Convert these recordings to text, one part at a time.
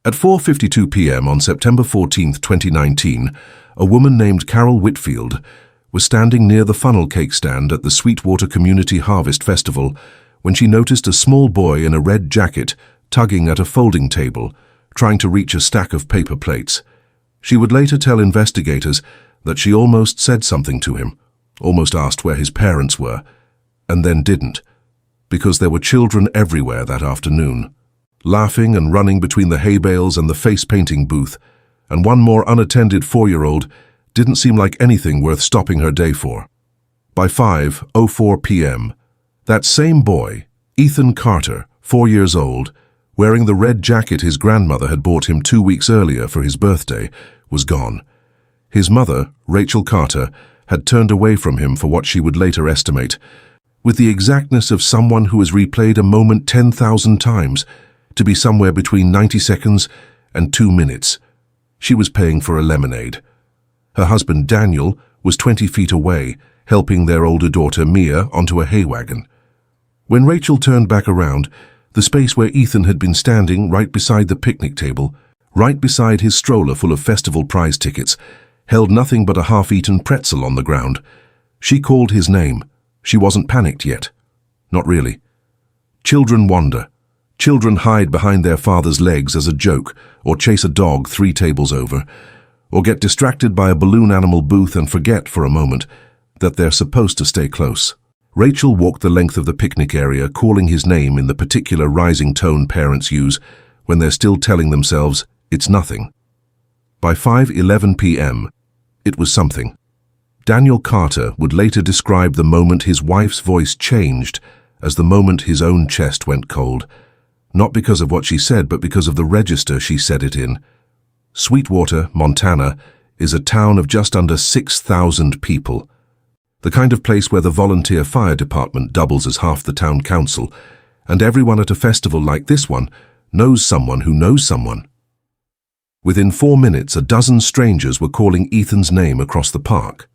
At 4:52 p.m. on September 14, 2019, a woman named Carol Whitfield was standing near the funnel cake stand at the Sweetwater Community Harvest Festival when she noticed a small boy in a red jacket tugging at a folding table, trying to reach a stack of paper plates. She would later tell investigators that she almost said something to him, almost asked where his parents were, and then didn't, because there were children everywhere that afternoon, laughing and running between the hay bales and the face-painting booth, and one more unattended 4-year-old didn't seem like anything worth stopping her day for. By 5:04 p.m., that same boy, Ethan Carter, 4 years old, wearing the red jacket his grandmother had bought him 2 weeks earlier for his birthday, was gone. His mother, Rachel Carter, had turned away from him for what she would later estimate, with the exactness of someone who has replayed a moment 10,000 times, to be somewhere between 90 seconds and 2 minutes. She was paying for a lemonade. Her husband, Daniel, was 20 feet away, helping their older daughter, Mia, onto a hay wagon. When Rachel turned back around, the space where Ethan had been standing right beside the picnic table, right beside his stroller full of festival prize tickets, held nothing but a half-eaten pretzel on the ground. She called his name. She wasn't panicked yet. Not really. Children wander. Children hide behind their father's legs as a joke, or chase a dog 3 tables over, or get distracted by a balloon animal booth and forget for a moment that they're supposed to stay close. Rachel walked the length of the picnic area, calling his name in the particular rising tone parents use when they're still telling themselves it's nothing. By 5:11 p.m., it was something. Daniel Carter would later describe the moment his wife's voice changed as the moment his own chest went cold, not because of what she said, but because of the register she said it in. Sweetwater, Montana, is a town of just under 6,000 people, the kind of place where the volunteer fire department doubles as half the town council, and everyone at a festival like this one knows someone who knows someone. Within 4 minutes, a dozen strangers were calling Ethan's name across the park.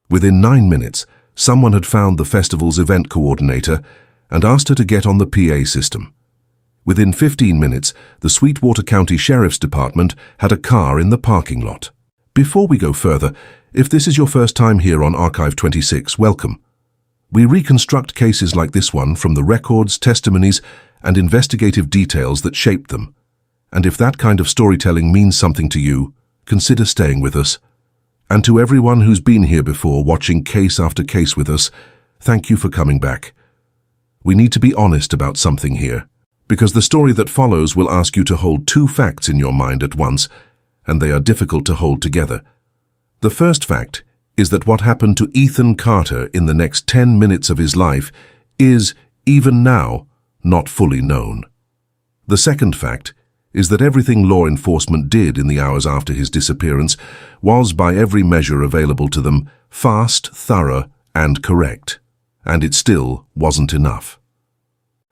Within 9 minutes, someone had found the festival's event coordinator and asked her to get on the PA system. Within 15 minutes, the Sweetwater County Sheriff's Department had a car in the parking lot. Before we go further, if this is your first time here on Archive 26, welcome. We reconstruct cases like this one from the records, testimonies, and investigative details that shaped them. And if that kind of storytelling means something to you, consider staying with us. And to everyone who's been here before, watching case after case with us, thank you for coming back. We need to be honest about something here, because the story that follows will ask you to hold 2 facts in your mind at once, and they are difficult to hold together. The first fact is that what happened to Ethan Carter in the next 10 minutes of his life is, even now, not fully known. The second fact is that everything law enforcement did in the hours after his disappearance was, by every measure available to them, fast, thorough, and correct. And it still wasn't enough.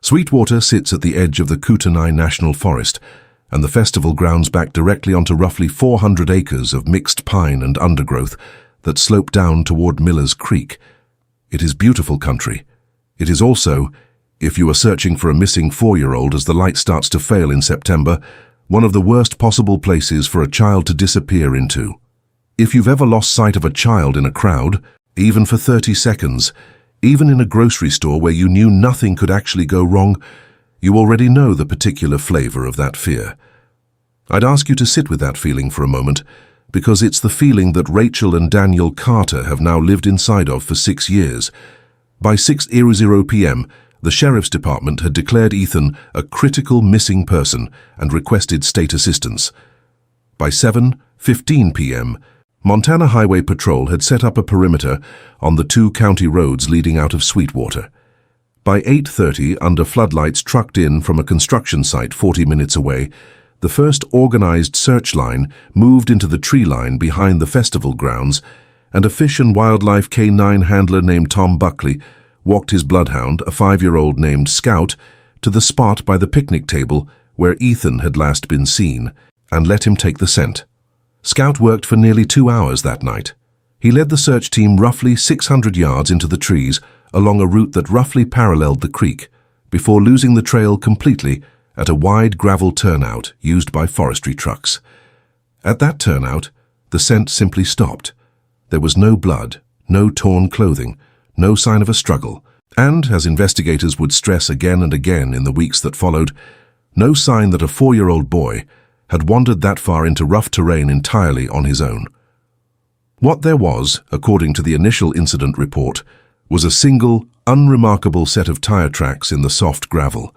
Sweetwater sits at the edge of the Kootenai National Forest, and the festival grounds back directly onto roughly 400 acres of mixed pine and undergrowth that slope down toward Miller's Creek. It is beautiful country. It is also, if you are searching for a missing 4-year-old as the light starts to fail in September, one of the worst possible places for a child to disappear into. If you've ever lost sight of a child in a crowd, even for 30 seconds, even in a grocery store where you knew nothing could actually go wrong, you already know the particular flavor of that fear. I'd ask you to sit with that feeling for a moment, because it's the feeling that Rachel and Daniel Carter have now lived inside of for 6 years. By 6:00 p.m., the Sheriff's Department had declared Ethan a critical missing person and requested state assistance. By 7:15 p.m., Montana Highway Patrol had set up a perimeter on the 2 county roads leading out of Sweetwater. By 8:30, under floodlights trucked in from a construction site 40 minutes away, the first organized search line moved into the tree line behind the festival grounds, and a fish and wildlife K-9 handler named Tom Buckley walked his bloodhound, a 5-year-old named Scout, to the spot by the picnic table where Ethan had last been seen, and let him take the scent. Scout worked for nearly 2 hours that night. He led the search team roughly 600 yards into the trees along a route that roughly paralleled the creek, before losing the trail completely at a wide gravel turnout used by forestry trucks. At that turnout, the scent simply stopped. There was no blood, no torn clothing, no sign of a struggle, and, as investigators would stress again and again in the weeks that followed, no sign that a 4-year-old boy had wandered that far into rough terrain entirely on his own. What there was, according to the initial incident report, was a single, unremarkable set of tire tracks in the soft gravel.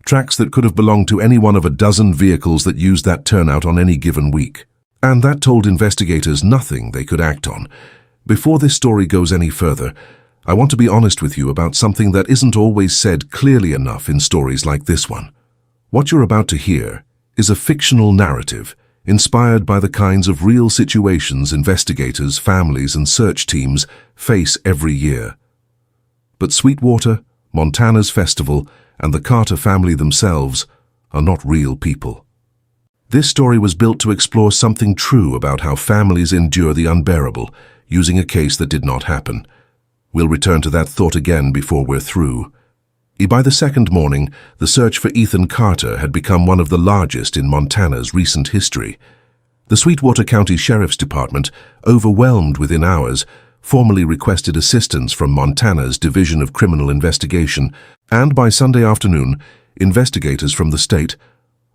Tracks that could have belonged to any one of a dozen vehicles that used that turnout on any given week. And that told investigators nothing they could act on. Before this story goes any further, I want to be honest with you about something that isn't always said clearly enough in stories like this one. What you're about to hear is a fictional narrative inspired by the kinds of real situations investigators, families, and search teams face every year. But Sweetwater, Montana's festival, and the Carter family themselves are not real people. This story was built to explore something true about how families endure the unbearable, using a case that did not happen. We'll return to that thought again before we're through. By the second morning, the search for Ethan Carter had become one of the largest in Montana's recent history. The Sweetwater County Sheriff's Department, overwhelmed within hours, formally requested assistance from Montana's Division of Criminal Investigation, and by Sunday afternoon, investigators from the state,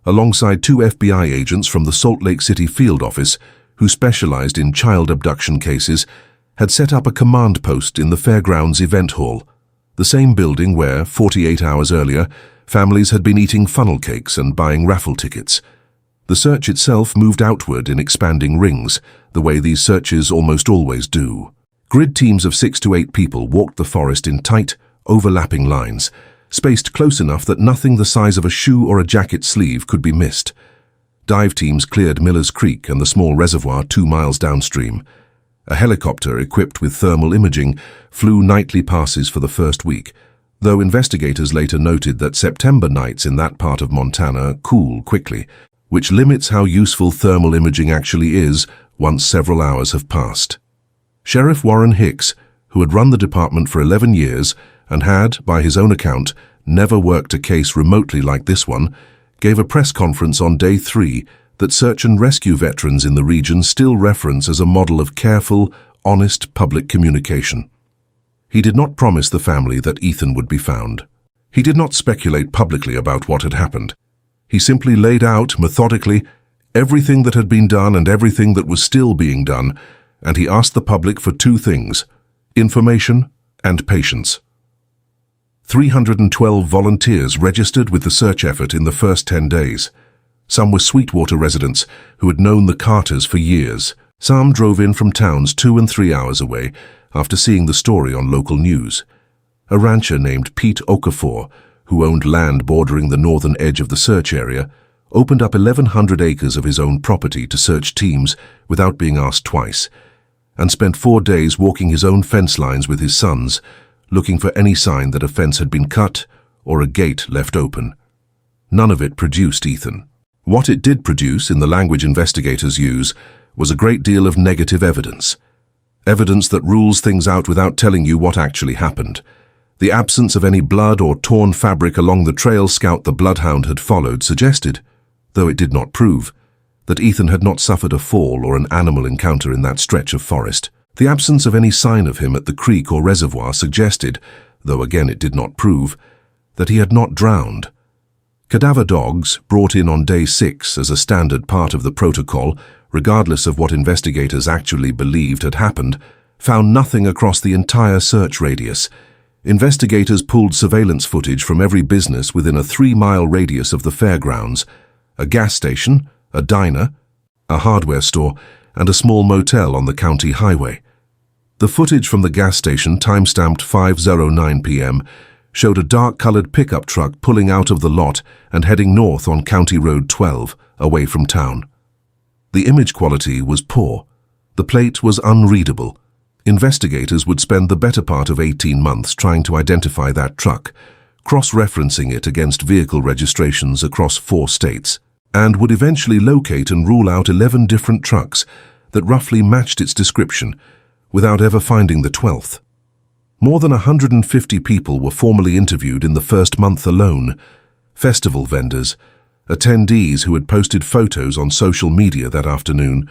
alongside 2 FBI agents from the Salt Lake City field office, who specialized in child abduction cases, had set up a command post in the Fairgrounds Event Hall, the same building where, 48 hours earlier, families had been eating funnel cakes and buying raffle tickets. The search itself moved outward in expanding rings, the way these searches almost always do. Grid teams of 6 to 8 people walked the forest in tight, overlapping lines, spaced close enough that nothing the size of a shoe or a jacket sleeve could be missed. Dive teams cleared Miller's Creek and the small reservoir 2 miles downstream. A helicopter equipped with thermal imaging flew nightly passes for the first week, though investigators later noted that September nights in that part of Montana cool quickly, which limits how useful thermal imaging actually is once several hours have passed. Sheriff Warren Hicks, who had run the department for 11 years and had, by his own account, never worked a case remotely like this one, gave a press conference on day 3 that search and rescue veterans in the region still reference as a model of careful, honest public communication. He did not promise the family that Ethan would be found. He did not speculate publicly about what had happened. He simply laid out, methodically, everything that had been done and everything that was still being done, and he asked the public for 2 things: information and patience. 312 volunteers registered with the search effort in the first 10 days. Some were Sweetwater residents who had known the Carters for years. Some drove in from towns 2 and 3 hours away after seeing the story on local news. A rancher named Pete Okafor, who owned land bordering the northern edge of the search area, opened up 1,100 acres of his own property to search teams without being asked twice, and spent 4 days walking his own fence lines with his sons, looking for any sign that a fence had been cut or a gate left open. None of it produced Ethan. What it did produce, in the language investigators use, was a great deal of negative evidence. Evidence that rules things out without telling you what actually happened. The absence of any blood or torn fabric along the trail Scout the Bloodhound had followed suggested, though it did not prove, that Ethan had not suffered a fall or an animal encounter in that stretch of forest. The absence of any sign of him at the creek or reservoir suggested, though again it did not prove, that he had not drowned. Cadaver dogs, brought in on day 6 as a standard part of the protocol, regardless of what investigators actually believed had happened, found nothing across the entire search radius. Investigators pulled surveillance footage from every business within a 3-mile radius of the fairgrounds: a gas station, a diner, a hardware store, and a small motel on the county highway. The footage from the gas station, time-stamped 5:09 p.m., showed a dark-colored pickup truck pulling out of the lot and heading north on County Road 12, away from town. The image quality was poor. The plate was unreadable. Investigators would spend the better part of 18 months trying to identify that truck, cross-referencing it against vehicle registrations across 4 states, and would eventually locate and rule out 11 different trucks that roughly matched its description, without ever finding the 12th. More than 150 people were formally interviewed in the first month alone. festival vendors, attendees who had posted photos on social media that afternoon,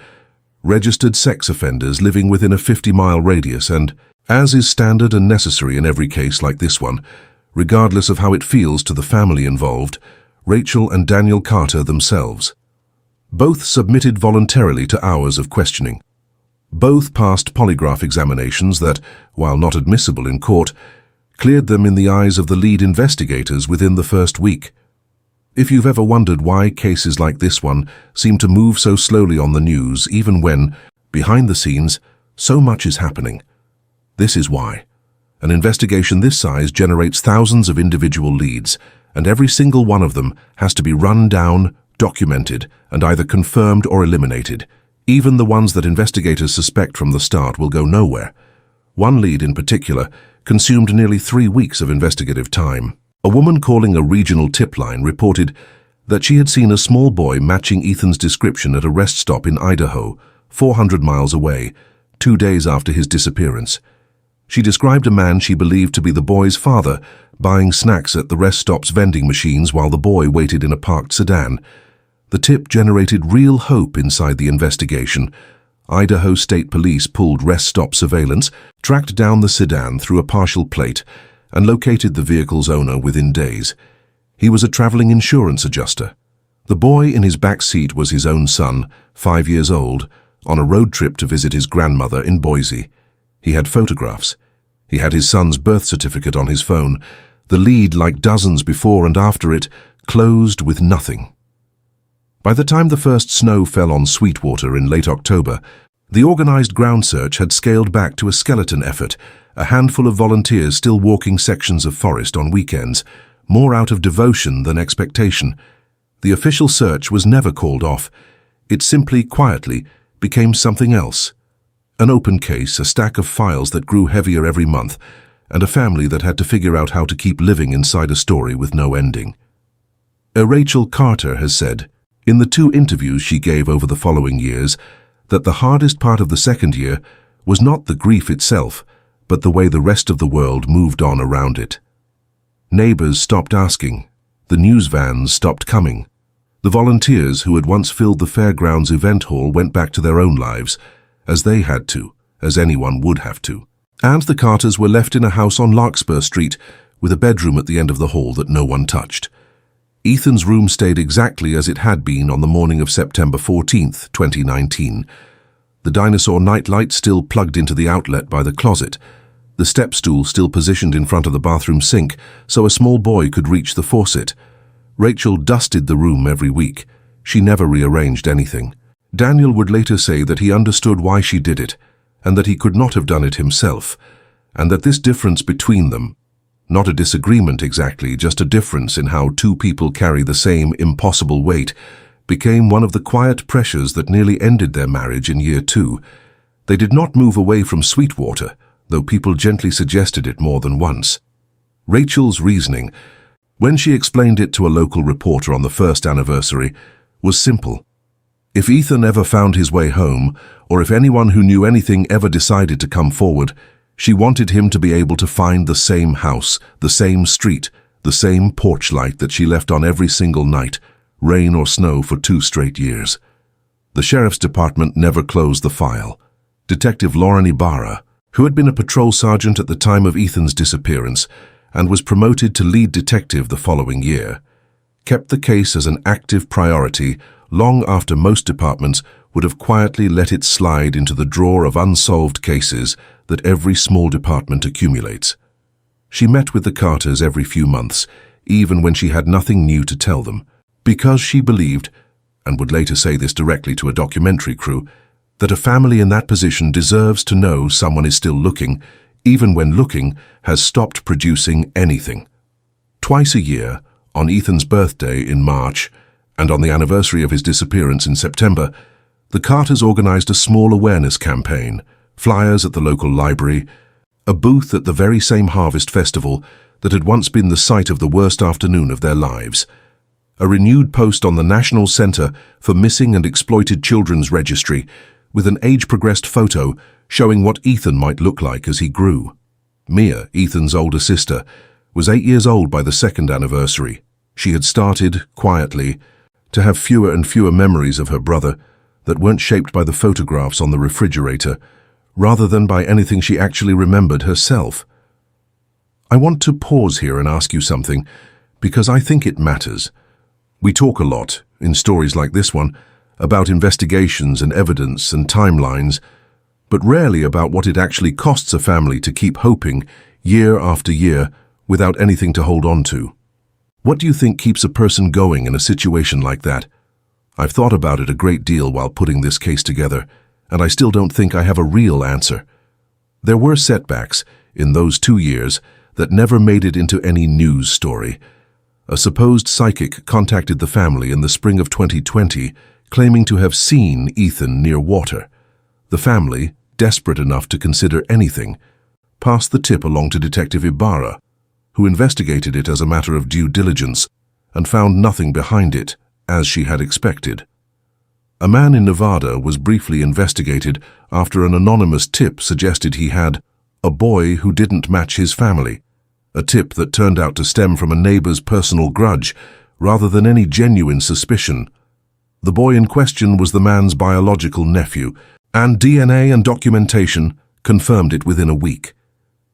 registered sex offenders living within a 50-mile radius, and, as is standard and necessary in every case like this one, regardless of how it feels to the family involved, Rachel and Daniel Carter themselves. Both submitted voluntarily to hours of questioning. Both passed polygraph examinations that, while not admissible in court, cleared them in the eyes of the lead investigators within the first week. If you've ever wondered why cases like this one seem to move so slowly on the news, even when, behind the scenes, so much is happening, this is why. An investigation this size generates thousands of individual leads, and every single one of them has to be run down, documented, and either confirmed or eliminated. Even the ones that investigators suspect from the start will go nowhere. One lead in particular consumed nearly 3 weeks of investigative time. A woman calling a regional tip line reported that she had seen a small boy matching Ethan's description at a rest stop in Idaho, 400 miles away, 2 days after his disappearance. She described a man she believed to be the boy's father buying snacks at the rest stop's vending machines while the boy waited in a parked sedan. The tip generated real hope inside the investigation. Idaho State Police pulled rest stop surveillance, tracked down the sedan through a partial plate, and located the vehicle's owner within days. He was a traveling insurance adjuster. The boy in his back seat was his own son, 5 years old, on a road trip to visit his grandmother in Boise. He had photographs. He had his son's birth certificate on his phone. The lead, like dozens before and after it, closed with nothing. By the time the first snow fell on Sweetwater in late October, the organized ground search had scaled back to a skeleton effort, a handful of volunteers still walking sections of forest on weekends, more out of devotion than expectation. The official search was never called off. It simply, quietly, became something else. An open case, a stack of files that grew heavier every month, and a family that had to figure out how to keep living inside a story with no ending. Rachel Carter has said, in the 2 interviews she gave over the following years, that the hardest part of the second year was not the grief itself, but the way the rest of the world moved on around it. Neighbors stopped asking. The news vans stopped coming. The volunteers who had once filled the fairgrounds event hall went back to their own lives, as they had to, as anyone would have to. And the Carters were left in a house on Larkspur Street with a bedroom at the end of the hall that no one touched. Ethan's room stayed exactly as it had been on the morning of September 14th, 2019. The dinosaur nightlight still plugged into the outlet by the closet, the step stool still positioned in front of the bathroom sink so a small boy could reach the faucet. Rachel dusted the room every week. She never rearranged anything. Daniel would later say that he understood why she did it, and that he could not have done it himself, and that this difference between them, not a disagreement exactly, just a difference in how 2 people carry the same impossible weight, became one of the quiet pressures that nearly ended their marriage in year 2. They did not move away from Sweetwater, though people gently suggested it more than once. Rachel's reasoning, when she explained it to a local reporter on the first anniversary, was simple. If Ethan ever found his way home, or if anyone who knew anything ever decided to come forward, she wanted him to be able to find the same house, the same street, the same porch light that she left on every single night, rain or snow for 2 straight years. The sheriff's department never closed the file. Detective Lauren Ibarra, who had been a patrol sergeant at the time of Ethan's disappearance and was promoted to lead detective the following year, kept the case as an active priority long after most departments would have quietly let it slide into the drawer of unsolved cases that every small department accumulates. She met with the Carters every few months, even when she had nothing new to tell them, because she believed, and would later say this directly to a documentary crew, that a family in that position deserves to know someone is still looking, even when looking has stopped producing anything. Twice a year, on Ethan's birthday in March, and on the anniversary of his disappearance in September, the Carters organized a small awareness campaign, flyers at the local library, a booth at the very same harvest festival that had once been the site of the worst afternoon of their lives, a renewed post on the National Center for Missing and Exploited Children's Registry with an age-progressed photo showing what Ethan might look like as he grew. Mia, Ethan's older sister, was 8 years old by the second anniversary. She had started, quietly, to have fewer and fewer memories of her brother that weren't shaped by the photographs on the refrigerator, rather than by anything she actually remembered herself. I want to pause here and ask you something, because I think it matters. We talk a lot, in stories like this one, about investigations and evidence and timelines, but rarely about what it actually costs a family to keep hoping, year after year, without anything to hold on to. What do you think keeps a person going in a situation like that? I've thought about it a great deal while putting this case together, and I still don't think I have a real answer. There were setbacks in those 2 years that never made it into any news story. A supposed psychic contacted the family in the spring of 2020, claiming to have seen Ethan near water. The family, desperate enough to consider anything, passed the tip along to Detective Ibarra, who investigated it as a matter of due diligence and found nothing behind it, as she had expected. A man in Nevada was briefly investigated after an anonymous tip suggested he had a boy who didn't match his family, a tip that turned out to stem from a neighbor's personal grudge rather than any genuine suspicion. The boy in question was the man's biological nephew, and DNA and documentation confirmed it within a week.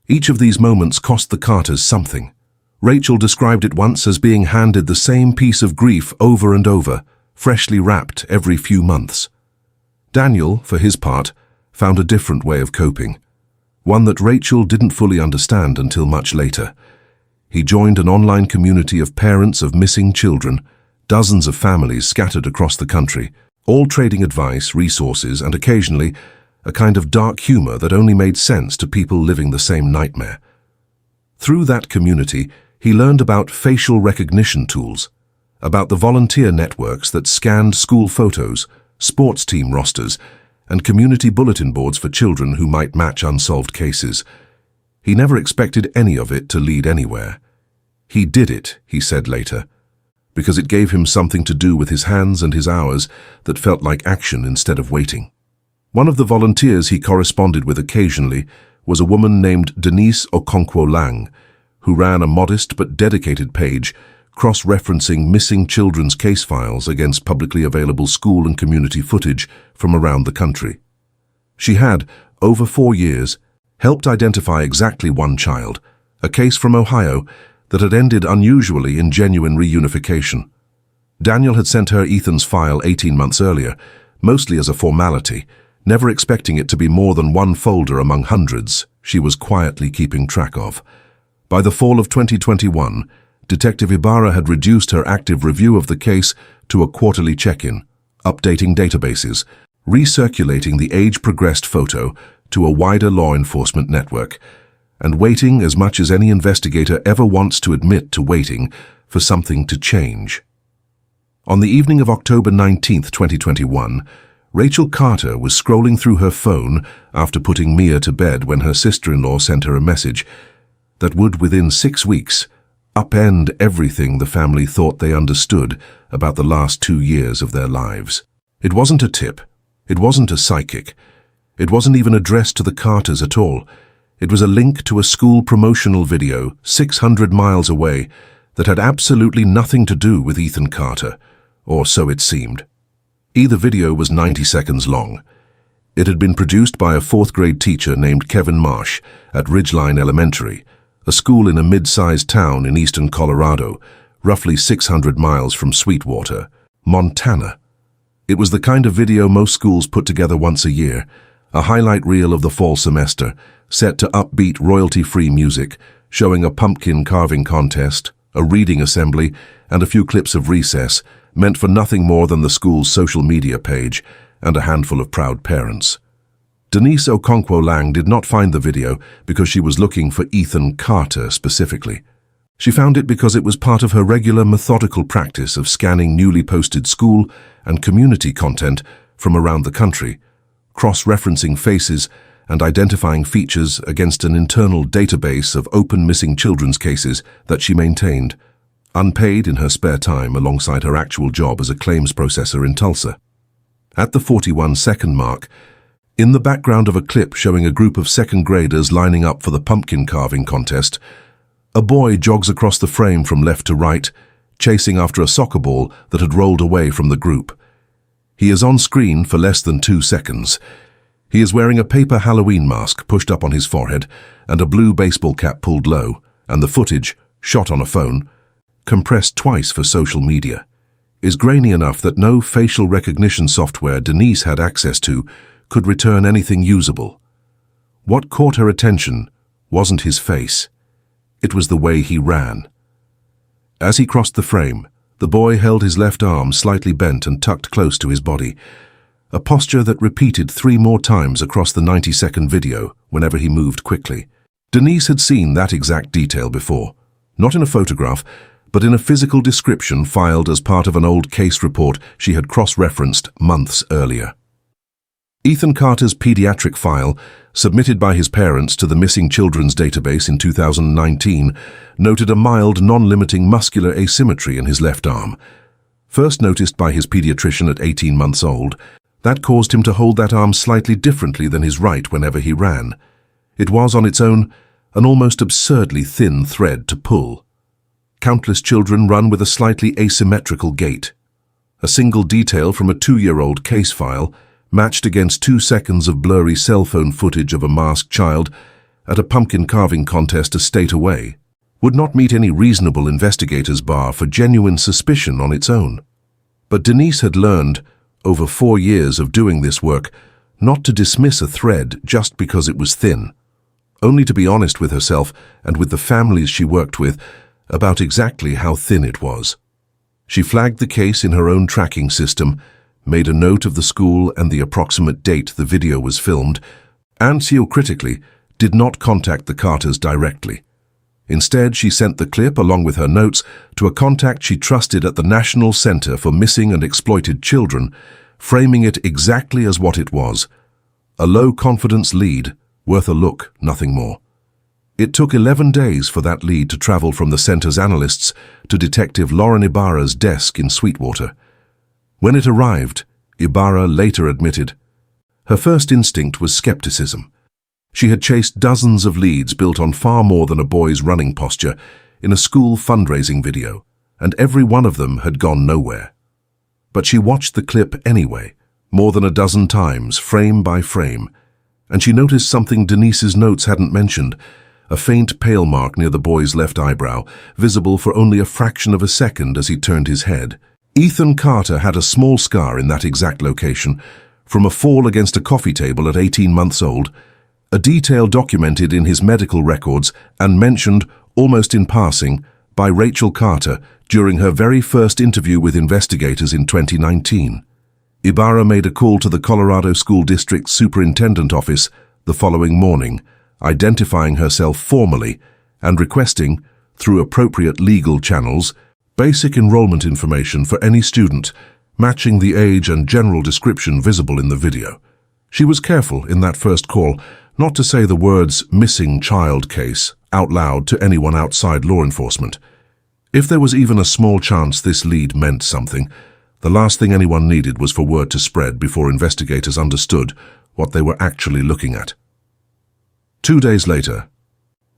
Each of these moments cost the Carters something. Rachel described it once as being handed the same piece of grief over and over, freshly wrapped every few months. Daniel, for his part, found a different way of coping, one that Rachel didn't fully understand until much later. He joined an online community of parents of missing children, dozens of families scattered across the country, all trading advice, resources, and occasionally a kind of dark humor that only made sense to people living the same nightmare. Through that community, he learned about facial recognition tools, about the volunteer networks that scanned school photos, sports team rosters, and community bulletin boards for children who might match unsolved cases. He never expected any of it to lead anywhere. He did it, he said later, because it gave him something to do with his hands and his hours that felt like action instead of waiting. One of the volunteers he corresponded with occasionally was a woman named Denise Okonkwo Lang, who ran a modest but dedicated page cross-referencing missing children's case files against publicly available school and community footage from around the country. She had, over 4 years, helped identify exactly one child, a case from Ohio that had ended unusually in genuine reunification. Daniel had sent her Ethan's file 18 months earlier, mostly as a formality, never expecting it to be more than one folder among hundreds she was quietly keeping track of. By the fall of 2021, Detective Ibarra had reduced her active review of the case to a quarterly check-in, updating databases, recirculating the age-progressed photo to a wider law enforcement network, and waiting as much as any investigator ever wants to admit to waiting for something to change. On the evening of October 19, 2021, Rachel Carter was scrolling through her phone after putting Mia to bed when her sister-in-law sent her a message that would, within 6 weeks, upend everything the family thought they understood about the last 2 years of their lives. It wasn't a tip. It wasn't a psychic. It wasn't even addressed to the Carters at all. It was a link to a school promotional video 600 miles away that had absolutely nothing to do with Ethan Carter, or so it seemed. Either video was 90 seconds long. It had been produced by a 4th-grade teacher named Kevin Marsh at Ridgeline Elementary, a school in a mid-sized town in eastern Colorado, roughly 600 miles from Sweetwater, Montana. It was the kind of video most schools put together once a year, a highlight reel of the fall semester, set to upbeat royalty-free music, showing a pumpkin carving contest, a reading assembly, and a few clips of recess, meant for nothing more than the school's social media page and a handful of proud parents. Denise Okonkwo Lang did not find the video because she was looking for Ethan Carter specifically. She found it because it was part of her regular methodical practice of scanning newly posted school and community content from around the country, cross-referencing faces and identifying features against an internal database of open missing children's cases that she maintained, unpaid in her spare time alongside her actual job as a claims processor in Tulsa. At the 41-second mark, in the background of a clip showing a group of 2nd graders lining up for the pumpkin carving contest, a boy jogs across the frame from left to right, chasing after a soccer ball that had rolled away from the group. He is on screen for less than 2 seconds. He is wearing a paper Halloween mask pushed up on his forehead and a blue baseball cap pulled low, and the footage, shot on a phone, compressed twice for social media, is grainy enough that no facial recognition software Denise had access to could return anything usable. What caught her attention wasn't his face. It was the way he ran. As he crossed the frame, the boy held his left arm slightly bent and tucked close to his body, a posture that repeated 3 more times across the 90-second video whenever he moved quickly. Denise had seen that exact detail before, not in a photograph, but in a physical description filed as part of an old case report she had cross-referenced months earlier. Ethan Carter's pediatric file, submitted by his parents to the Missing Children's Database in 2019, noted a mild non-limiting muscular asymmetry in his left arm. First noticed by his pediatrician at 18 months old, that caused him to hold that arm slightly differently than his right whenever he ran. It was, on its own, an almost absurdly thin thread to pull. Countless children run with a slightly asymmetrical gait. A single detail from a 2-year-old case file, matched against 2 seconds of blurry cell phone footage of a masked child at a pumpkin carving contest a state away, would not meet any reasonable investigator's bar for genuine suspicion on its own. But Denise had learned, over 4 years of doing this work, not to dismiss a thread just because it was thin, only to be honest with herself and with the families she worked with about exactly how thin it was. She flagged the case in her own tracking system, made a note of the school and the approximate date the video was filmed, and, critically, did not contact the Carters directly. Instead, she sent the clip, along with her notes, to a contact she trusted at the National Center for Missing and Exploited Children, framing it exactly as what it was: a low-confidence lead, worth a look, nothing more. It took 11 days for that lead to travel from the center's analysts to Detective Lauren Ibarra's desk in Sweetwater. When it arrived, Ibarra later admitted, her first instinct was skepticism. She had chased dozens of leads built on far more than a boy's running posture in a school fundraising video, and every one of them had gone nowhere. But she watched the clip anyway, more than a dozen times, frame by frame, and she noticed something Denise's notes hadn't mentioned: a faint pale mark near the boy's left eyebrow, visible for only a fraction of a second as he turned his head. Ethan Carter had a small scar in that exact location, from a fall against a coffee table at 18 months old, a detail documented in his medical records and mentioned, almost in passing, by Rachel Carter during her very first interview with investigators in 2019. Ibarra made a call to the Colorado School District Superintendent Office the following morning, identifying herself formally and requesting, through appropriate legal channels, basic enrollment information for any student, matching the age and general description visible in the video. She was careful in that first call not to say the words "missing child case" out loud to anyone outside law enforcement. If there was even a small chance this lead meant something, the last thing anyone needed was for word to spread before investigators understood what they were actually looking at. 2 days later,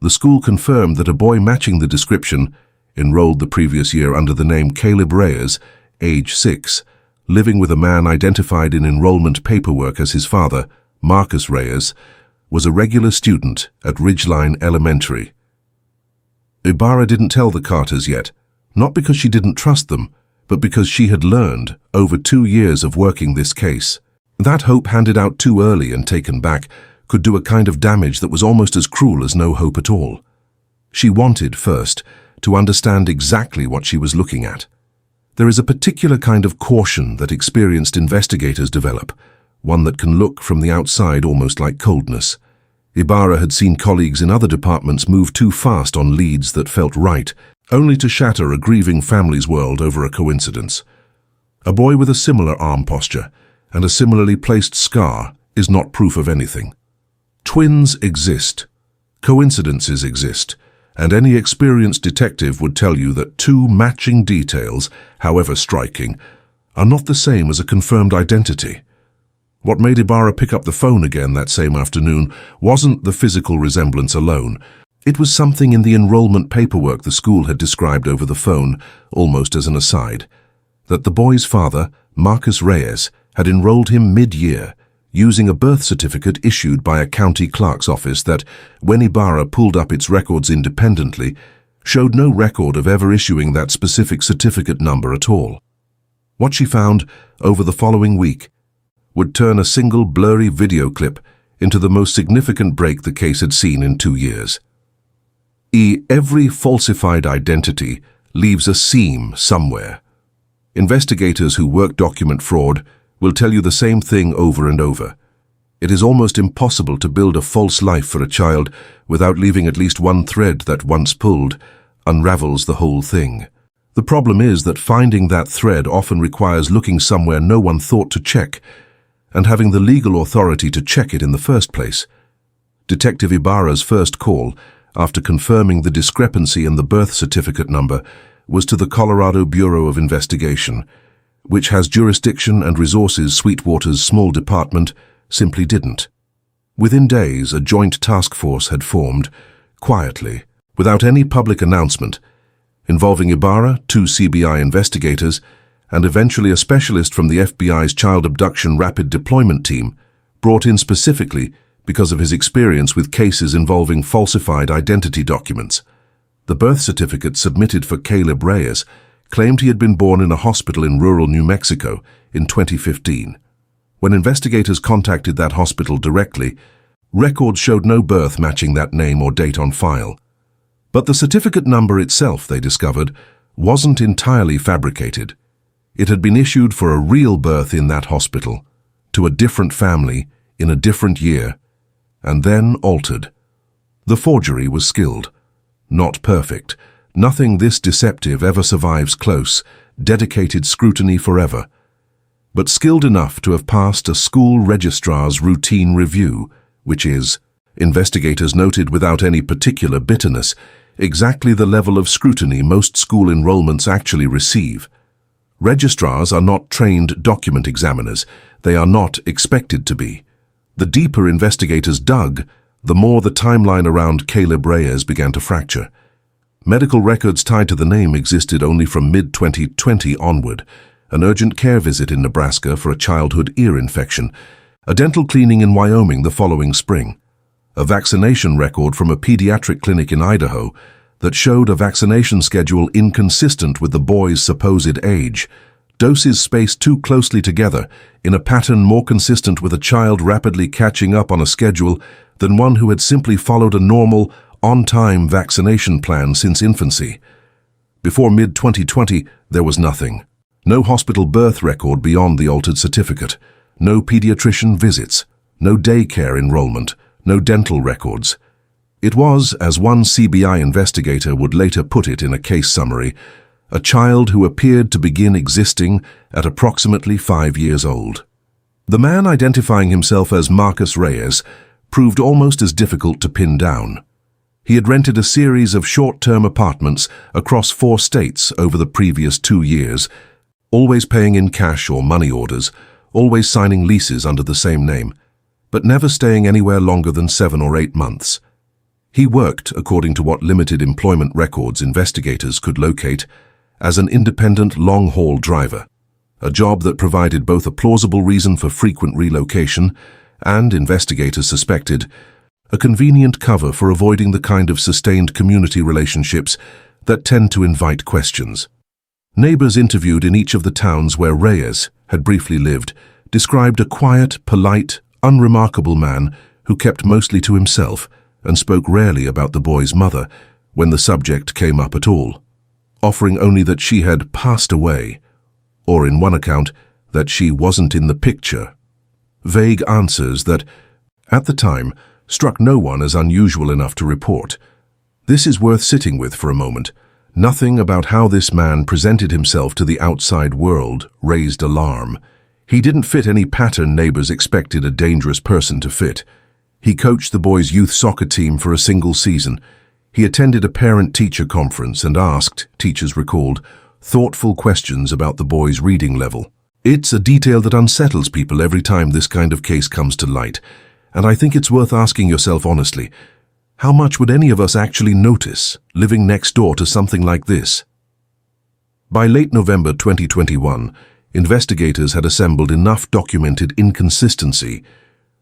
the school confirmed that a boy matching the description, enrolled the previous year under the name Caleb Reyes, age 6, living with a man identified in enrollment paperwork as his father, Marcus Reyes, was a regular student at Ridgeline Elementary. Ibarra didn't tell the Carters yet, not because she didn't trust them, but because she had learned, over 2 years of working this case, that hope handed out too early and taken back could do a kind of damage that was almost as cruel as no hope at all. She wanted, first, to understand exactly what she was looking at. There is a particular kind of caution that experienced investigators develop, one that can look from the outside almost like coldness. Ibarra had seen colleagues in other departments move too fast on leads that felt right, only to shatter a grieving family's world over a coincidence. A boy with a similar arm posture and a similarly placed scar is not proof of anything. Twins exist. Coincidences exist. And any experienced detective would tell you that 2 matching details, however striking, are not the same as a confirmed identity. What made Ibarra pick up the phone again that same afternoon wasn't the physical resemblance alone, It was something in the enrollment paperwork the school had described over the phone, almost as an aside, that the boy's father, Marcus Reyes, had enrolled him mid-year, using a birth certificate issued by a county clerk's office that, when Ibarra pulled up its records independently, showed no record of ever issuing that specific certificate number at all. What she found over the following week would turn a single blurry video clip into the most significant break the case had seen in 2 years. Every falsified identity leaves a seam somewhere. Investigators who work document fraud will tell you the same thing over and over. It is almost impossible to build a false life for a child without leaving at least one thread that, once pulled, unravels the whole thing. The problem is that finding that thread often requires looking somewhere no one thought to check, and having the legal authority to check it in the first place. Detective Ibarra's first call, after confirming the discrepancy in the birth certificate number, was to the Colorado Bureau of Investigation, which has jurisdiction and resources Sweetwater's small department simply didn't. Within days, a joint task force had formed, quietly, without any public announcement, involving Ibarra, 2 CBI investigators, and eventually a specialist from the FBI's Child Abduction Rapid Deployment Team, brought in specifically because of his experience with cases involving falsified identity documents. The birth certificate submitted for Caleb Reyes claimed he had been born in a hospital in rural New Mexico in 2015. When investigators contacted that hospital directly, records showed no birth matching that name or date on file. But the certificate number itself, they discovered, wasn't entirely fabricated. It had been issued for a real birth in that hospital, to a different family, in a different year, and then altered. The forgery was skilled, not perfect. Nothing this deceptive ever survives close, dedicated scrutiny forever, but skilled enough to have passed a school registrar's routine review, which is, investigators noted without any particular bitterness, exactly the level of scrutiny most school enrollments actually receive. Registrars are not trained document examiners. They are not expected to be. The deeper investigators dug, the more the timeline around Caleb Reyes began to fracture. Medical records tied to the name existed only from mid-2020 onward: an urgent care visit in Nebraska for a childhood ear infection, a dental cleaning in Wyoming the following spring, a vaccination record from a pediatric clinic in Idaho that showed a vaccination schedule inconsistent with the boy's supposed age, doses spaced too closely together in a pattern more consistent with a child rapidly catching up on a schedule than one who had simply followed a normal, on-time vaccination plan since infancy. Before mid-2020, there was nothing. No hospital birth record beyond the altered certificate, no pediatrician visits, no daycare enrollment, no dental records. It was, as one CBI investigator would later put it in a case summary, a child who appeared to begin existing at approximately 5 years old. The man identifying himself as Marcus Reyes proved almost as difficult to pin down. He had rented a series of short-term apartments across 4 states over the previous 2 years, always paying in cash or money orders, always signing leases under the same name, but never staying anywhere longer than 7 or 8 months. He worked, according to what limited employment records investigators could locate, as an independent long-haul driver, a job that provided both a plausible reason for frequent relocation and, investigators suspected, a convenient cover for avoiding the kind of sustained community relationships that tend to invite questions. Neighbors interviewed in each of the towns where Reyes had briefly lived described a quiet, polite, unremarkable man who kept mostly to himself and spoke rarely about the boy's mother when the subject came up at all, offering only that she had passed away, or in one account, that she wasn't in the picture. Vague answers that, at the time, struck no one as unusual enough to report. This is worth sitting with for a moment. Nothing about how this man presented himself to the outside world raised alarm. He didn't fit any pattern neighbors expected a dangerous person to fit. He coached the boys' youth soccer team for a single season. He attended a parent-teacher conference and asked, teachers recalled, thoughtful questions about the boys' reading level. It's a detail that unsettles people every time this kind of case comes to light, and I think it's worth asking yourself honestly, How much would any of us actually notice, living next door to something like this? By late November 2021, investigators had assembled enough documented inconsistency,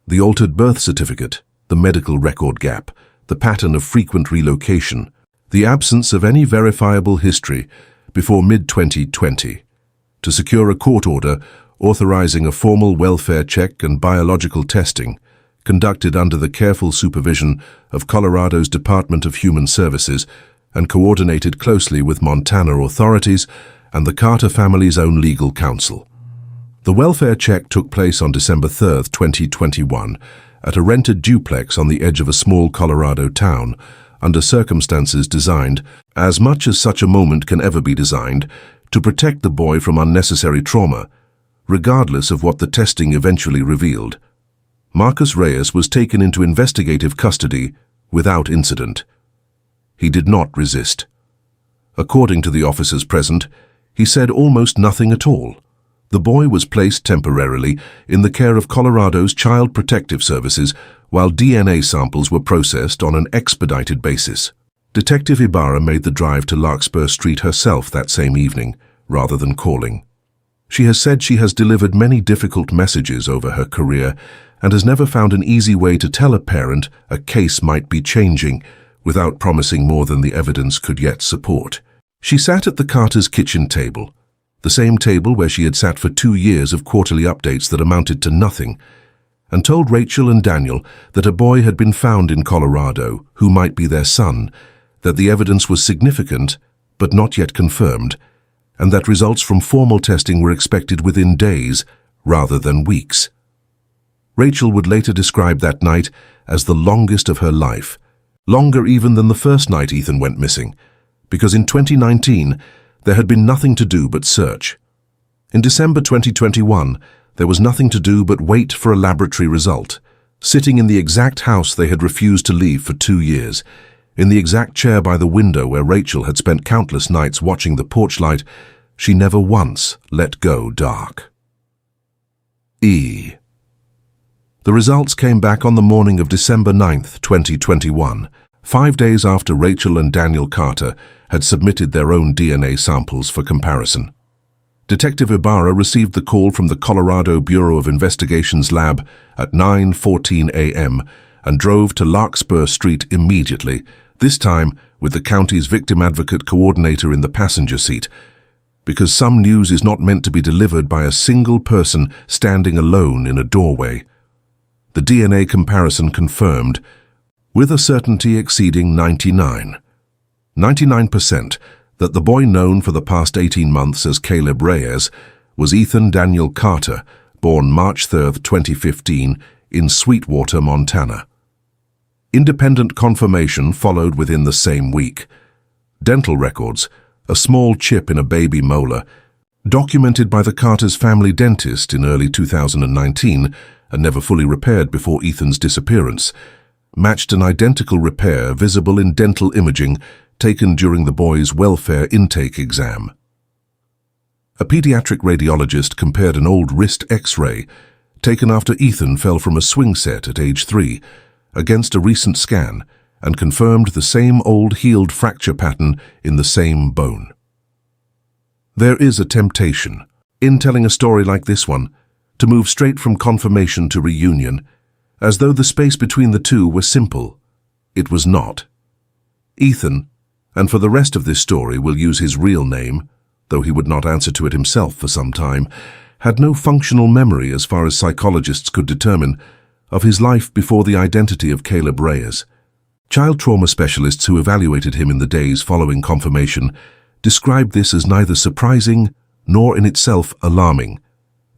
the altered birth certificate, the medical record gap, the pattern of frequent relocation, the absence of any verifiable history before mid-2020, to secure a court order authorizing a formal welfare check and biological testing conducted under the careful supervision of Colorado's Department of Human Services and coordinated closely with Montana authorities and the Carter family's own legal counsel. The welfare check took place on December 3, 2021, at a rented duplex on the edge of a small Colorado town, under circumstances designed, as much as such a moment can ever be designed, to protect the boy from unnecessary trauma, regardless of what the testing eventually revealed. Marcus Reyes was taken into investigative custody without incident. He did not resist. According to the officers present, he said almost nothing at all. The boy was placed temporarily in the care of Colorado's Child Protective Services while DNA samples were processed on an expedited basis. Detective Ibarra made the drive to Larkspur Street herself that same evening, rather than calling. She has said she has delivered many difficult messages over her career and has never found an easy way to tell a parent a case might be changing without promising more than the evidence could yet support. She sat at the Carters' kitchen table, the same table where she had sat for 2 years of quarterly updates that amounted to nothing, and told Rachel and Daniel that a boy had been found in Colorado who might be their son, that the evidence was significant but not yet confirmed, and that results from formal testing were expected within days rather than weeks. Rachel would later describe that night as the longest of her life, longer even than the first night Ethan went missing, because in 2019 there had been nothing to do but search. In December 2021, there was nothing to do but wait for a laboratory result, sitting in the exact house they had refused to leave for 2 years, in the exact chair by the window where Rachel had spent countless nights watching the porch light. She never once let go dark. E. The results came back on the morning of December 9, 2021, 5 days after Rachel and Daniel Carter had submitted their own DNA samples for comparison. Detective Ibarra received the call from the Colorado Bureau of Investigation's lab at 9:14 a.m. and drove to Larkspur Street immediately, this time with the county's victim advocate coordinator in the passenger seat, because some news is not meant to be delivered by a single person standing alone in a doorway. The DNA comparison confirmed, with a certainty exceeding 99%, that the boy known for the past 18 months as Caleb Reyes was Ethan Daniel Carter, born March 3, 2015, in Sweetwater, Montana. Independent confirmation followed within the same week. Dental records, a small chip in a baby molar, documented by the Carters' family dentist in early 2019 and never fully repaired before Ethan's disappearance, matched an identical repair visible in dental imaging taken during the boy's welfare intake exam. A pediatric radiologist compared an old wrist X-ray taken after Ethan fell from a swing set at age 3 against a recent scan and confirmed the same old healed fracture pattern in the same bone. There is a temptation, in telling a story like this one, to move straight from confirmation to reunion, as though the space between the two were simple. It was not. Ethan, and for the rest of this story we'll use his real name, though he would not answer to it himself for some time, had no functional memory, as far as psychologists could determine, of his life before the identity of Caleb Reyes. Child trauma specialists who evaluated him in the days following confirmation described this as neither surprising nor in itself alarming.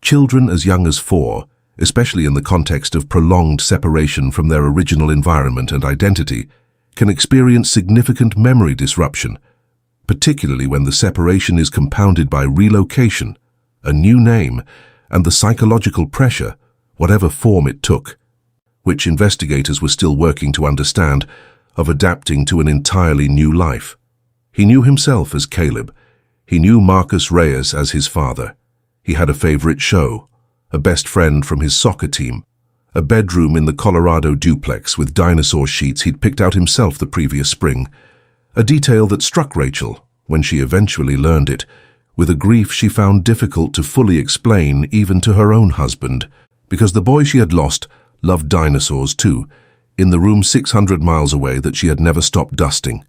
Children as young as 4, especially in the context of prolonged separation from their original environment and identity, can experience significant memory disruption, particularly when the separation is compounded by relocation, a new name, and the psychological pressure, whatever form it took, which investigators were still working to understand, of adapting to an entirely new life. He knew himself as Caleb. He knew Marcus Reyes as his father. He had a favorite show, a best friend from his soccer team, a bedroom in the Colorado duplex with dinosaur sheets he'd picked out himself the previous spring, a detail that struck Rachel when she eventually learned it, with a grief she found difficult to fully explain even to her own husband, because the boy she had lost loved dinosaurs too, in the room 600 miles away that she had never stopped dusting.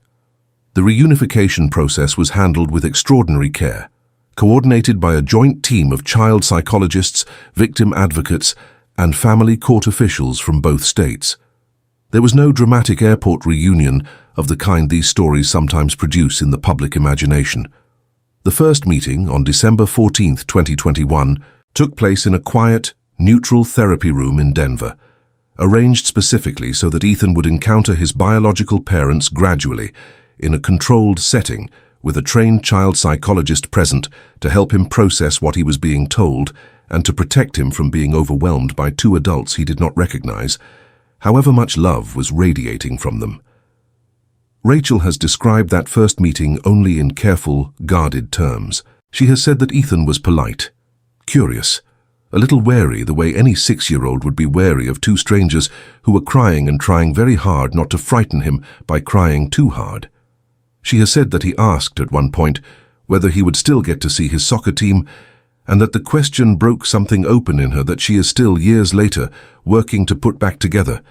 The reunification process was handled with extraordinary care, coordinated by a joint team of child psychologists, victim advocates, and family court officials from both states. There was no dramatic airport reunion of the kind these stories sometimes produce in the public imagination. The first meeting, on December 14, 2021, took place in a quiet, neutral therapy room in Denver, arranged specifically so that Ethan would encounter his biological parents gradually, in a controlled setting, with a trained child psychologist present to help him process what he was being told and to protect him from being overwhelmed by two adults he did not recognize, however much love was radiating from them. Rachel has described that first meeting only in careful, guarded terms. She has said that Ethan was polite, curious, a little wary the way any 6-year-old would be wary of two strangers who were crying and trying very hard not to frighten him by crying too hard. She has said that he asked at one point whether he would still get to see his soccer team, and that the question broke something open in her that she is still, years later, working to put back together.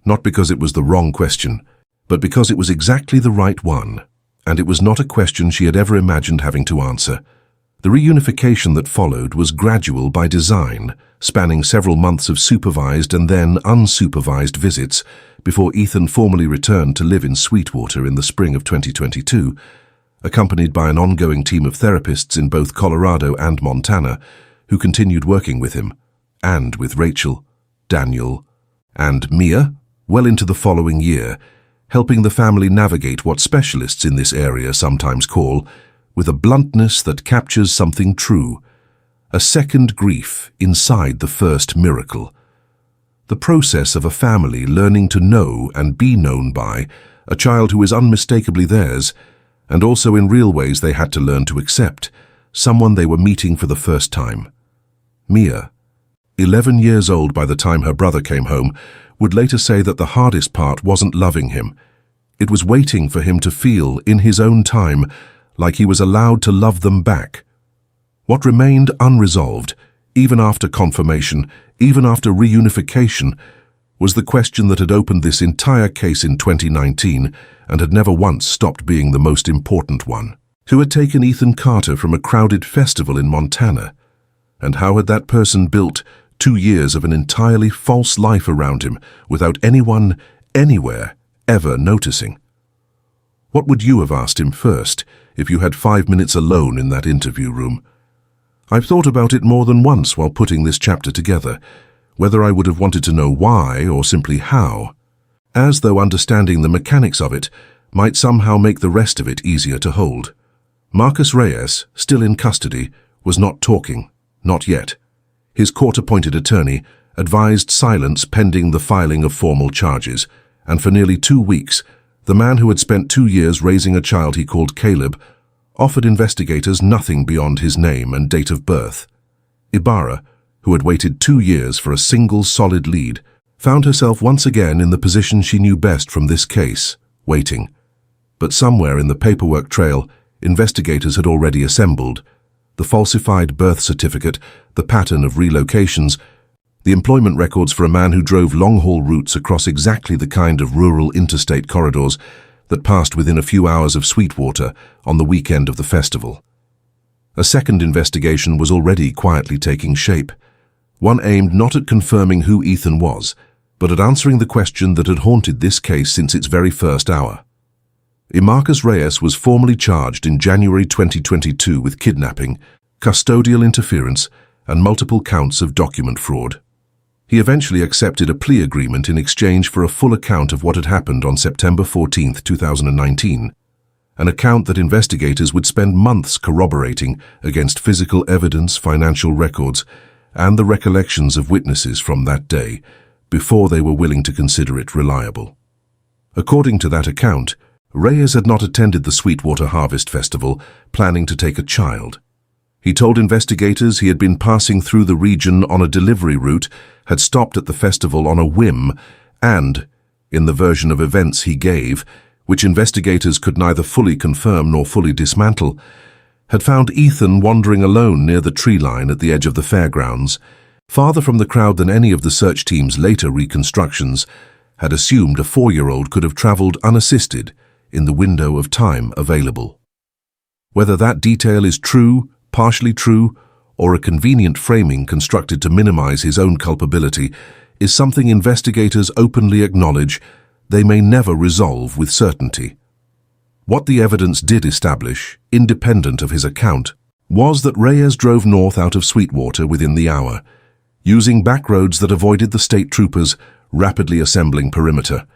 Not because it was the wrong question, but because it was exactly the right one, and it was not a question she had ever imagined having to answer. The reunification that followed was gradual by design, spanning several months of supervised and then unsupervised visits before Ethan formally returned to live in Sweetwater in the spring of 2022, accompanied by an ongoing team of therapists in both Colorado and Montana who continued working with him, and with Rachel, Daniel, and Mia well into the following year, helping the family navigate what specialists in this area sometimes call, with a bluntness that captures something true, a second grief inside the first miracle. The process of a family learning to know and be known by a child who is unmistakably theirs, and also in real ways they had to learn to accept, someone they were meeting for the first time. Mia, 11 years old by the time her brother came home, would later say that the hardest part wasn't loving him. It was waiting for him to feel, in his own time, like he was allowed to love them back. What remained unresolved, even after confirmation, even after reunification, was the question that had opened this entire case in 2019 and had never once stopped being the most important one. Who had taken Ethan Carter from a crowded festival in Montana? And how had that person built 2 years of an entirely false life around him without anyone, anywhere, ever noticing? What would you have asked him first if you had 5 minutes alone in that interview room? I've thought about it more than once while putting this chapter together, whether I would have wanted to know why or simply how, as though understanding the mechanics of it might somehow make the rest of it easier to hold. Marcus Reyes, still in custody, was not talking, not yet. His court-appointed attorney advised silence pending the filing of formal charges, and for nearly 2 weeks, the man who had spent 2 years raising a child he called Caleb offered investigators nothing beyond his name and date of birth. Ibarra, who had waited 2 years for a single solid lead, found herself once again in the position she knew best from this case, waiting. But somewhere in the paperwork trail, investigators had already assembled the falsified birth certificate, the pattern of relocations, the employment records for a man who drove long-haul routes across exactly the kind of rural interstate corridors that passed within a few hours of Sweetwater on the weekend of the festival. A second investigation was already quietly taking shape, one aimed not at confirming who Ethan was, but at answering the question that had haunted this case since its very first hour. Marcus Reyes was formally charged in January 2022 with kidnapping, custodial interference, and multiple counts of document fraud. He eventually accepted a plea agreement in exchange for a full account of what had happened on September 14, 2019, an account that investigators would spend months corroborating against physical evidence, financial records, and the recollections of witnesses from that day, before they were willing to consider it reliable. According to that account, Reyes had not attended the Sweetwater Harvest Festival planning to take a child. He told investigators he had been passing through the region on a delivery route, had stopped at the festival on a whim, and, in the version of events he gave, which investigators could neither fully confirm nor fully dismantle, had found Ethan wandering alone near the tree line at the edge of the fairgrounds, farther from the crowd than any of the search team's later reconstructions, had assumed a 4-year-old could have traveled unassisted in the window of time available. Whether that detail is true, partially true, or a convenient framing constructed to minimize his own culpability is something investigators openly acknowledge they may never resolve with certainty. What the evidence did establish, independent of his account, was that Reyes drove north out of Sweetwater within the hour, using back roads that avoided the state troopers rapidly assembling perimeter.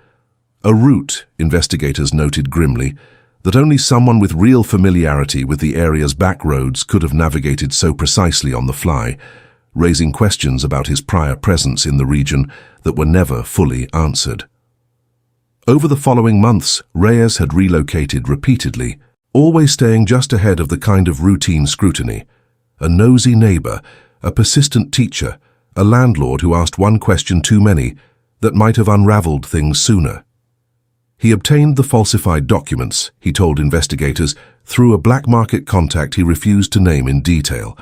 A route, investigators noted grimly, that only someone with real familiarity with the area's back roads could have navigated so precisely on the fly, raising questions about his prior presence in the region that were never fully answered. Over the following months, Reyes had relocated repeatedly, always staying just ahead of the kind of routine scrutiny. A nosy neighbor, a persistent teacher, a landlord who asked one question too many that might have unraveled things sooner. He obtained the falsified documents, he told investigators, through a black market contact he refused to name in detail,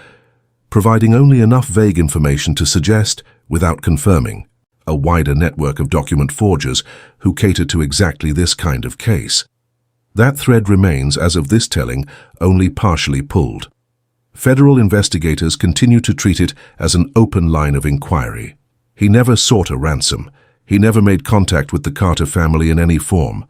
providing only enough vague information to suggest, without confirming, a wider network of document forgers who cater to exactly this kind of case. That thread remains, as of this telling, only partially pulled. Federal investigators continue to treat it as an open line of inquiry. He never sought a ransom. He never made contact with the Carter family in any form.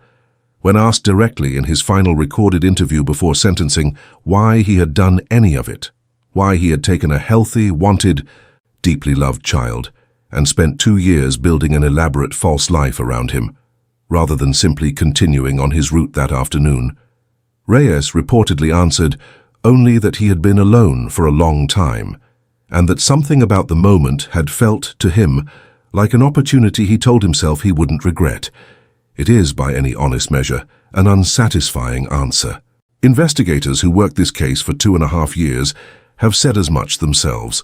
When asked directly in his final recorded interview before sentencing why he had done any of it, why he had taken a healthy, wanted, deeply loved child and spent 2 years building an elaborate false life around him, rather than simply continuing on his route that afternoon, Reyes reportedly answered only that he had been alone for a long time, and that something about the moment had felt, to him, like an opportunity he told himself he wouldn't regret. It is, by any honest measure, an unsatisfying answer. Investigators who worked this case for 2.5 years have said as much themselves.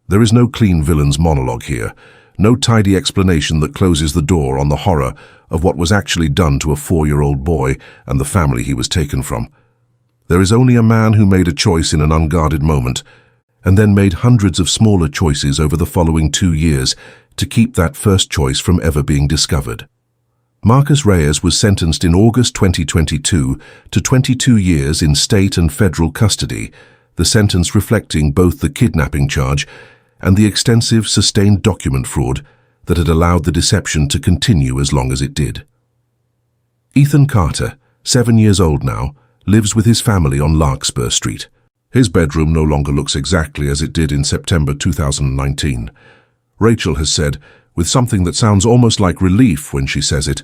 There is no clean villain's monologue here, no tidy explanation that closes the door on the horror of what was actually done to a 4-year-old boy and the family he was taken from. There is only a man who made a choice in an unguarded moment, and then made hundreds of smaller choices over the following 2 years to keep that first choice from ever being discovered. Marcus Reyes was sentenced in August 2022 to 22 years in state and federal custody, the sentence reflecting both the kidnapping charge and the extensive sustained document fraud that had allowed the deception to continue as long as it did. Ethan Carter, 7 years old now, lives with his family on Larkspur Street. His bedroom no longer looks exactly as it did in September 2019. Rachel has said, with something that sounds almost like relief when she says it,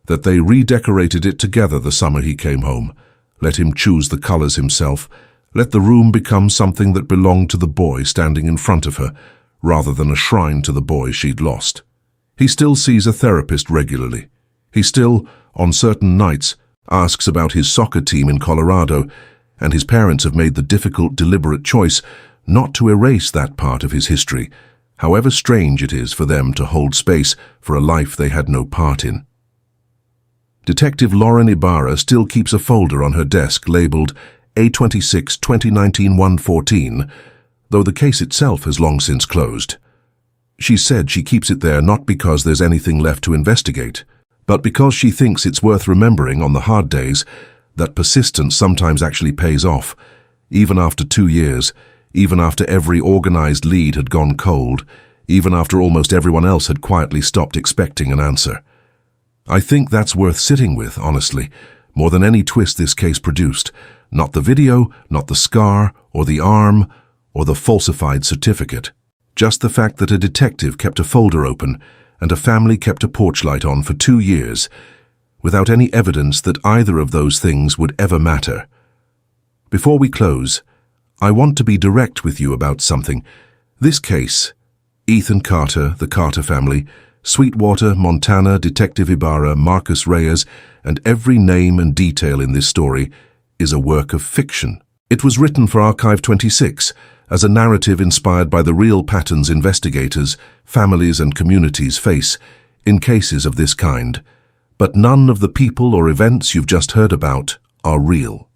that they redecorated it together the summer he came home, let him choose the colors himself, let the room become something that belonged to the boy standing in front of her, rather than a shrine to the boy she'd lost. He still sees a therapist regularly. He still, on certain nights, asks about his soccer team in Colorado, and his parents have made the difficult, deliberate choice not to erase that part of his history, however strange it is for them to hold space for a life they had no part in. Detective Lauren Ibarra still keeps a folder on her desk labeled A26 2019-114, though the case itself has long since closed. She said she keeps it there not because there's anything left to investigate, but because she thinks it's worth remembering on the hard days that persistence sometimes actually pays off, even after 2 years, even after every organized lead had gone cold, even after almost everyone else had quietly stopped expecting an answer. I think that's worth sitting with, honestly, more than any twist this case produced. Not the video, not the scar, or the arm, or the falsified certificate. Just the fact that a detective kept a folder open and a family kept a porch light on for 2 years, without any evidence that either of those things would ever matter. Before we close, I want to be direct with you about something. This case, Ethan Carter, the Carter family, Sweetwater, Montana, Detective Ibarra, Marcus Reyes, and every name and detail in this story is a work of fiction. It was written for Archive 26 as a narrative inspired by the real patterns investigators, families and communities face in cases of this kind. But none of the people or events you've just heard about are real.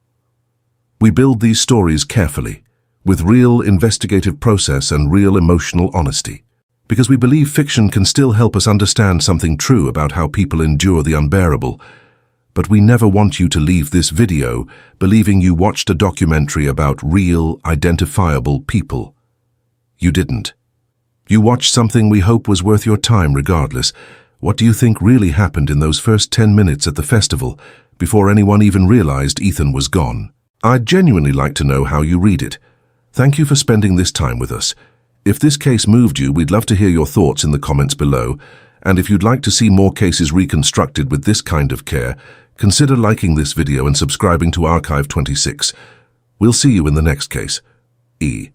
We build these stories carefully, with real investigative process and real emotional honesty, because we believe fiction can still help us understand something true about how people endure the unbearable. But we never want you to leave this video believing you watched a documentary about real, identifiable people. You didn't. You watched something we hope was worth your time regardless. What do you think really happened in those first 10 minutes at the festival, before anyone even realized Ethan was gone? I'd genuinely like to know how you read it. Thank you for spending this time with us. If this case moved you, we'd love to hear your thoughts in the comments below. And if you'd like to see more cases reconstructed with this kind of care, consider liking this video and subscribing to Archive 26. We'll see you in the next case. E.